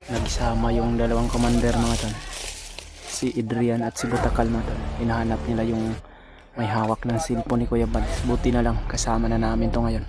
Nagsama yung dalawang commander mga tol, si Adrian at si Butakal mga tol. Hinahanap nila yung may hawak ng cellphone ni Kuya Bads. Buti na lang kasama na namin to ngayon.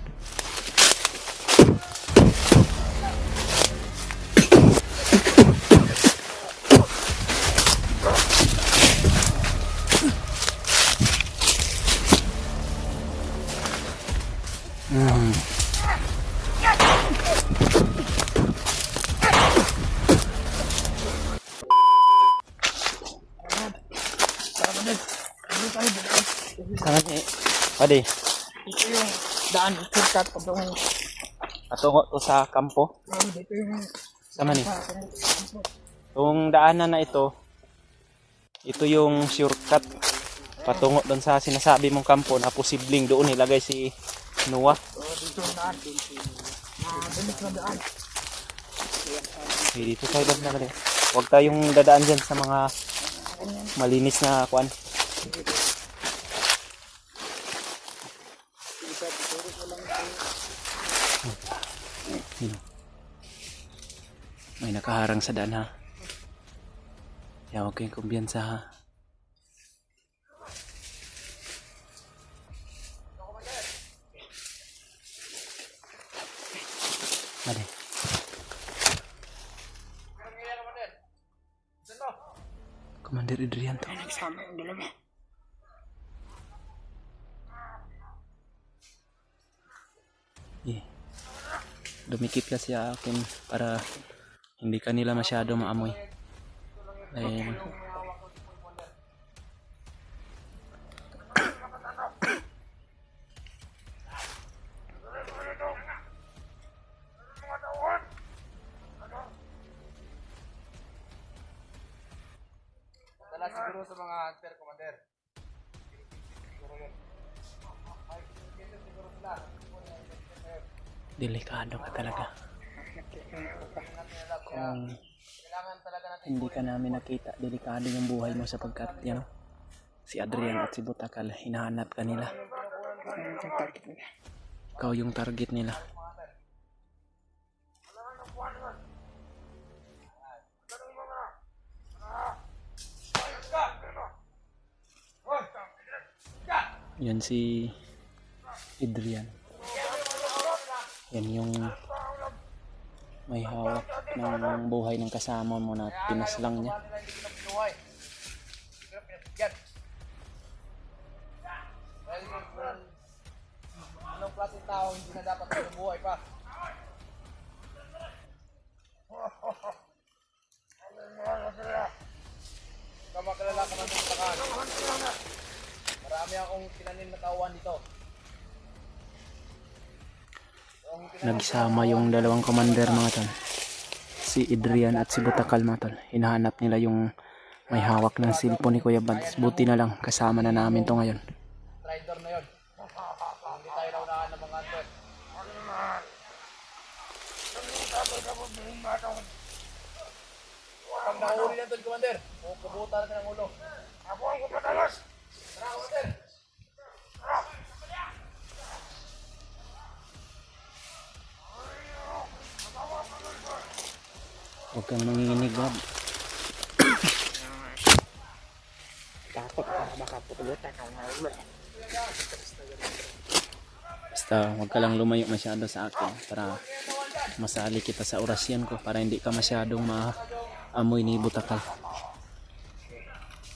Saan ni? Pwede. Ito yung daan, shortcut Patungo to sa kampo. dito yung Sama ni. Yung daanan na ito yung shortcut patungo doon sa sinasabi mong kampo na posibleng doon ilagay si Noah. dito yung daan, mabilis na daan. Okay, dito tayo na rin. Huwag tayong dadaan dyan sa mga malinis na kuan. May nakaharang sa daan ha. Kaya huwag kayong kumbiyansa ha. Mali. Commander Adrian to. Nagsama yung dalawa. Dumikit kasi akin para hindi kanila masyado maamoy. Dahil Dala siguro sa mga hunter, commander. Siguro yun. Ay, siguro sila. delikado ka talaga. Kung Kailangan talaga natin hindi ka namin nakita, delikado yung buhay mo sapagkat yan, si Adrian at si Butakal, hinahanap ka nila. Ikaw yung target nila. Yan si Adrian. Yan yung may hawak ng buhay ng kasama mo na pinaslang niya. nila hindi pinabuhay. Pero pinagbigyan. Dahil anong klaseng tao hindi na dapat pinubuhay pa. Kamakalala ka man ng takan. Marami akong tinanim na tauhan dito. Nagsama yung dalawang commander mga tol, si Adrian at si Butakal mga tol. Hinahanap nila yung may hawak ng cellphone ni Kuya Bads. Buti na lang kasama na namin to ngayon. Rider na yun. Hindi tayo naunahan ng mga hunter. Pag nahuli na doon, commander, kubuta natin ang ulo. Ako ang kupatalas! Tara, commander! Huwag kang nanginginig, Bob. Takot ka, baka putulutan ka ng ulo. Basta huwag ka lang lumayo masyado sa akin para masali kita sa orasyan ko, para hindi ka masyadong maamoy ni Butakal.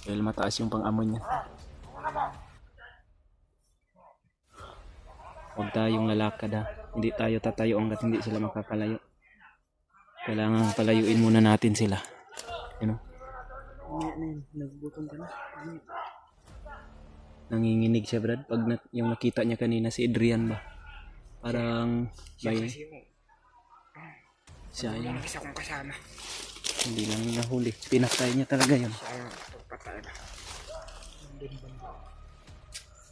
Dahil mataas yung pang-amoy niya. Huwag tayong lalakad ha. Hindi tayo tatayo hanggat hindi sila makakalayo. Kailangan palayuin muna natin sila. You know? Nagbutong ka na. Nanginginig siya, Brad. Pag yung nakita niya kanina si Adrian ba? Parang may siya yung Isa kong kasama. hindi lang nahuli. Pinatay niya talaga yun. Siya yung patay na.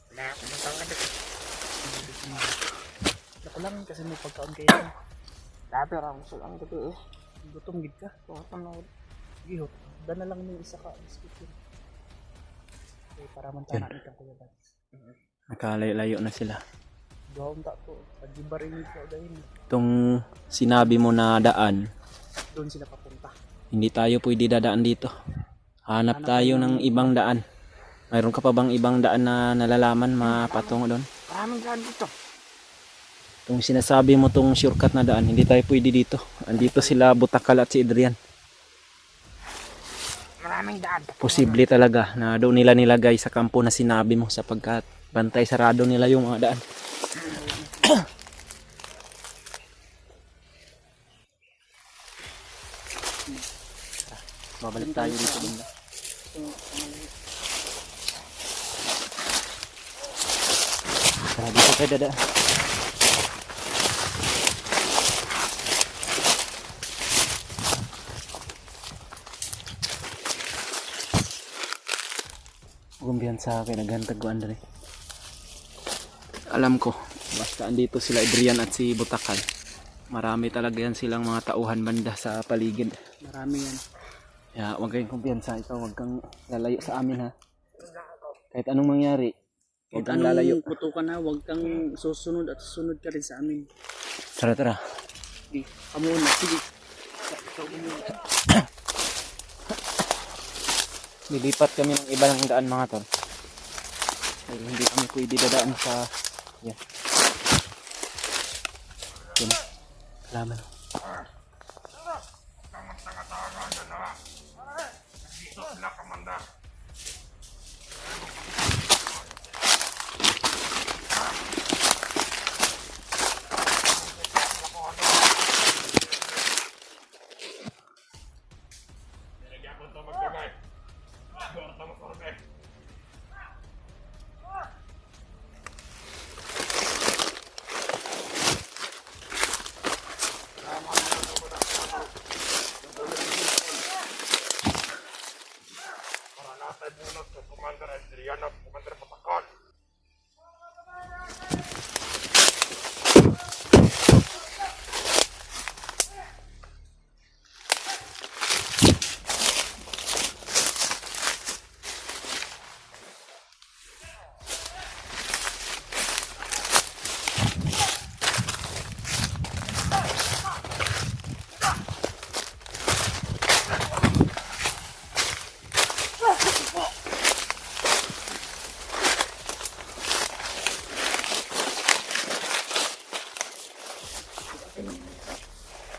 Wala akong matawad. Ako lang kasi may pagkaon kayo. Dati lang gusto lang dito eh. Gutom gid ka. Tuwatan na ulit. Gihot. Dala lang ng isa ka biscuit. Okay, para man tanan itong Kuya Bads. Nakalayo na sila. Gawang tak po. Pag-ibarin ko dahil. Itong sinabi mo na daan, Doon sila papunta. hindi tayo pwede dadaan dito. Hanap tayo ng ibang daan. Mayroon ka pa bang ibang daan na nalalaman mapatungo doon? Maraming daan dito. Itong sinasabi mo tong shortcut na daan, hindi tayo pwede dito. Andito sila Butakal at si Adrian. Maraming daan. Posible talaga na doon nila nilagay sa kampo na sinabi mo sapagkat bantay sarado nila yung mga daan. Babalik tayo dito banda. Tara dito kayo dada. Gumbiyan sa akin, naghantag ko Andre. Alam ko, basta andito sila Adrian at si Butakal. Marami talaga yan silang mga tauhan banda sa paligid. Marami yan. Kaya huwag kayong kumpiyansa, ikaw huwag kang lalayo sa amin ha. Kahit anong mangyari, huwag kang lalayo. Putukan na, huwag kang susunod at susunod ka rin sa amin. Tara tara. Sige, kamo na. Sige. Ikaw muna. Lilipat kami ng iba ng daan mga tol. Dahil hindi kami pwede dadaan sa... Yan. Yan. Salamat.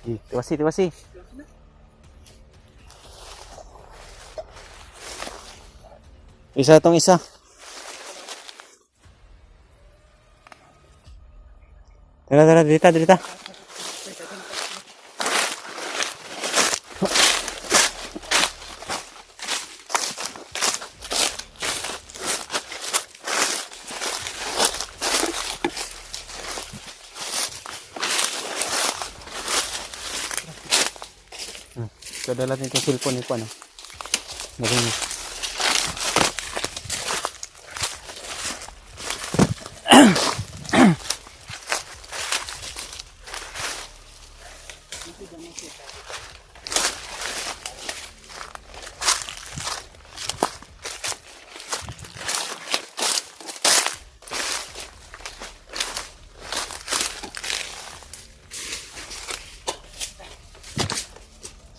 Tiwasi, tiwasi. Isa tong isa. Tara, tara, dito, dito. Kadala natin itong cellphone ko ano. Narinig.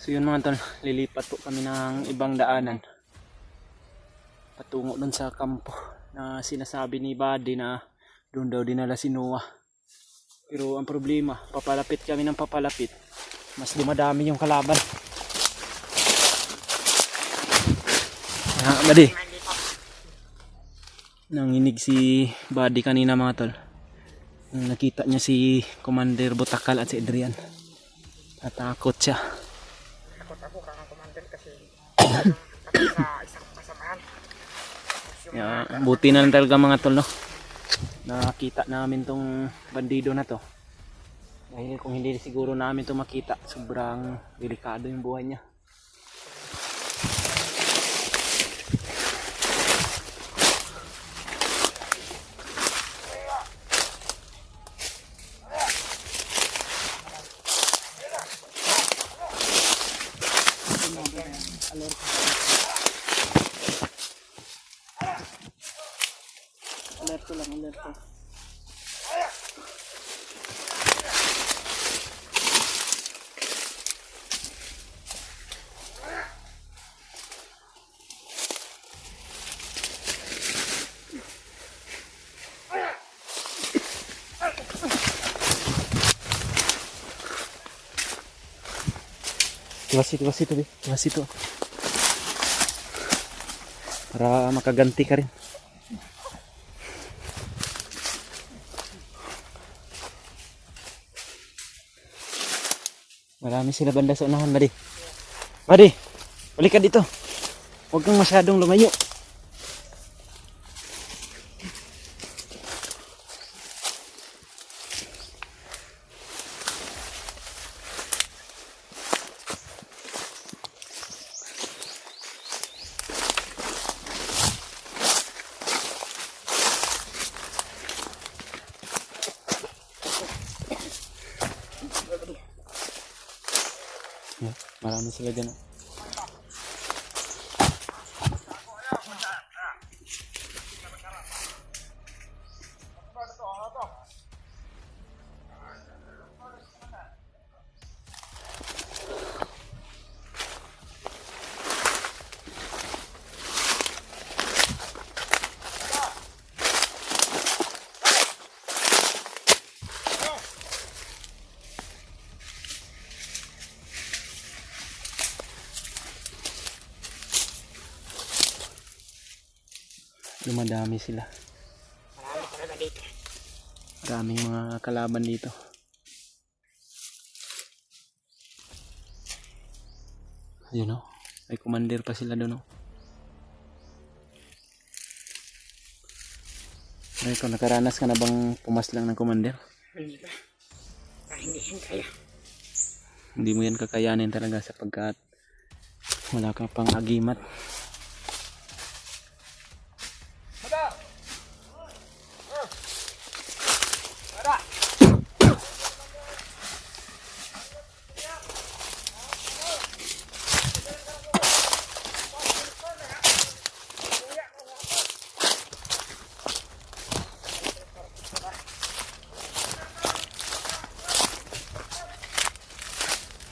So yun mga tol, lilipat po kami ng ibang daanan patungo dun sa kampo na sinasabi ni Buddy na doon daw dinala si Noah. Pero ang problema, papalapit kami ng papalapit, mas dumadami yung kalaban. Buddy, nanginig si Buddy kanina mga tol. Nakita niya si Commander Butakal at si Adrian. Natakot siya. Ako kang commander kasi sa isang kasamahan. Yeah, buti na lang talaga mga tol no. Nakita namin tong bandido na to. Dahil kung hindi siguro namin to makita, sobrang delikado yung buhay niya. Alerto lang, alerto. Iwas ito, be. Iwas ito. Para makaganti ka rin. Marami sila banda sa unahan, Buddy. Buddy, balik ka dito. Huwag kang masyadong lumayo. Yan, marami sila dyan. Dumadami sila. Marami talaga dito. Maraming mga kalaban dito. Ayun o. May commander pa sila doon o. Ay, ikaw nakaranas ka na bang pumaslang ng commander? Hindi ba? Hindi yan kaya. Hindi mo yan kakayanin talaga sapagkat wala ka pang agimat.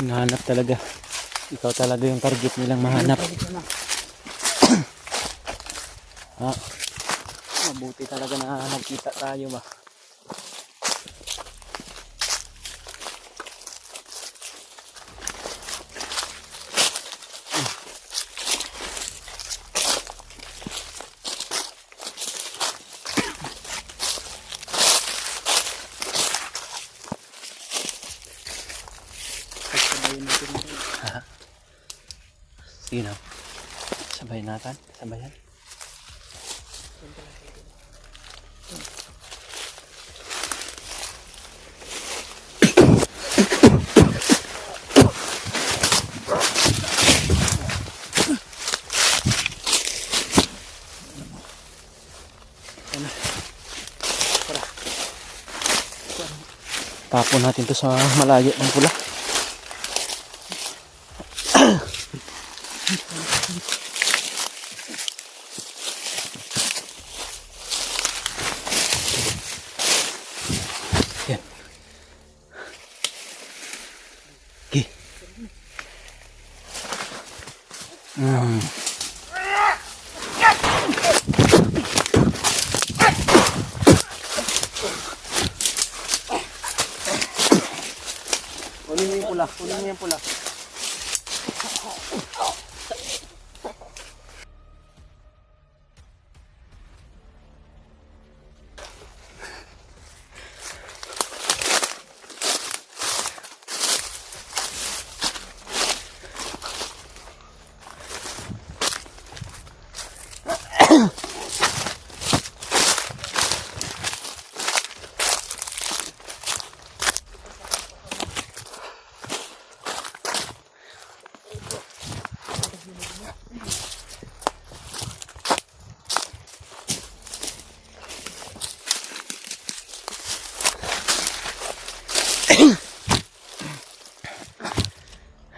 Hinahanap talaga. Ikaw talaga yung target nilang mahanap. Ha? Mabuti talaga na nagkita tayo ba. Sige na. Sabayin natin. Sabayan. Tapon natin to sa malayo ng pula. Yan. Okay. Kunin mo yung pula. Kunin mo yung pula.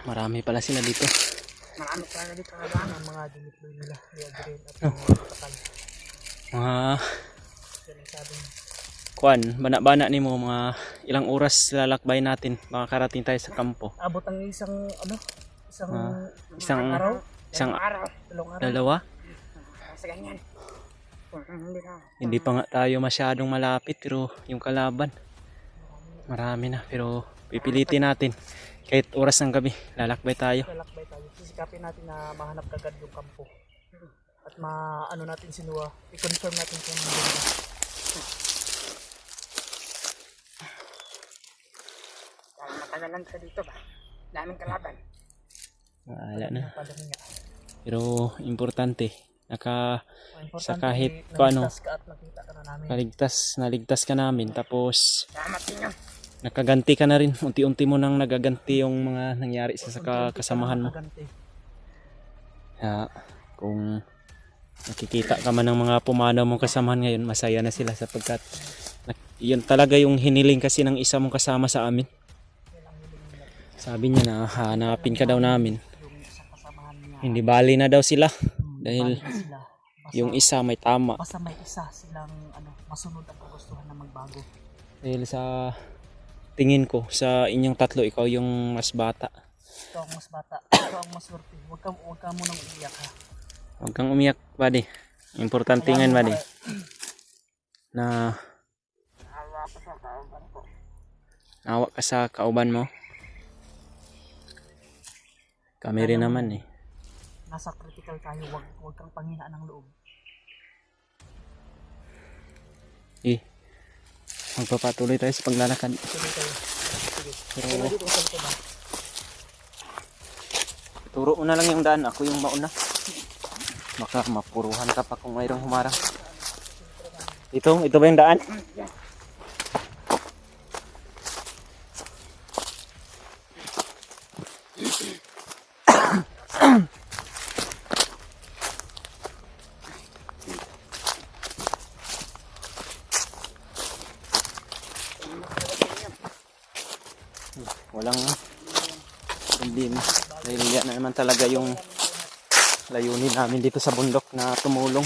Marami pala sila dito. Marami talaga dito kalaban ang mga diniploy nila. Kaya green at Oh. mga kapal. Mga Yan ang sabi niya. kuan, bana-bana ni mo mga ilang oras lalakbay natin. Makakarating tayo sa kampo. Abot ang isang ano? Isang isang- araw? isang- Dalawang araw. Dalawa? Sa ganyan. Hindi na. Hindi pa nga tayo masyadong malapit pero yung kalaban marami na pero pipilitin natin. Kahit oras ng gabi, lalakbay tayo. Lalakbay tayo. Sisikapin natin na mahanap kagad yung kampo. At maano natin si Noah. I-confirm natin kung nandun ba. Dahil matagal lang siya dito ba? Daming kalaban. Wala na. Padami nga. Pero importante, Ang sa importante, kahit paano, naligtas ka at nakita ka na namin. naligtas ka namin. Tapos Salamat ninyo. nakaganti ka na rin. Unti-unti mo nang nagaganti yung mga nangyari sa kasamahan mo. Nakaganti. Kaya kung nakikita ka man ng mga pumanaw mong kasamahan ngayon, masaya na sila sapagkat yun talaga yung hiniling kasi ng isa mong kasama sa amin. Sabi niya na hanapin ka daw namin. Yung isang kasamahan niya. Hindi bali na daw sila dahil bali na sila. yung isa may tama. Basta may isa silang masunod ang kagustuhan na magbago. Dahil sa tingin ko sa inyong tatlo, ikaw yung mas bata. Ikaw ang mas bata. Ikaw ang mas swerte. Huwag ka munang umiyak ha. Huwag kang umiyak, buddy. Importante nga, buddy, na awa ka sa kauban mo. Kami rin naman eh. Nasa critical tayo. Huwag kang panghinaan ng loob. Magpapatuloy tayo sa paglalakad. Tuloy tayo. Sige. Pero Tuloy dito sa likod ha. turo mo na lang yung daan, ako yung mauna. Baka mapuruhan ka pa kung mayroong humarang. Ito ba yung daan? Walang problema. Dahil yan na naman talaga yung layunin namin dito sa bundok na tumulong.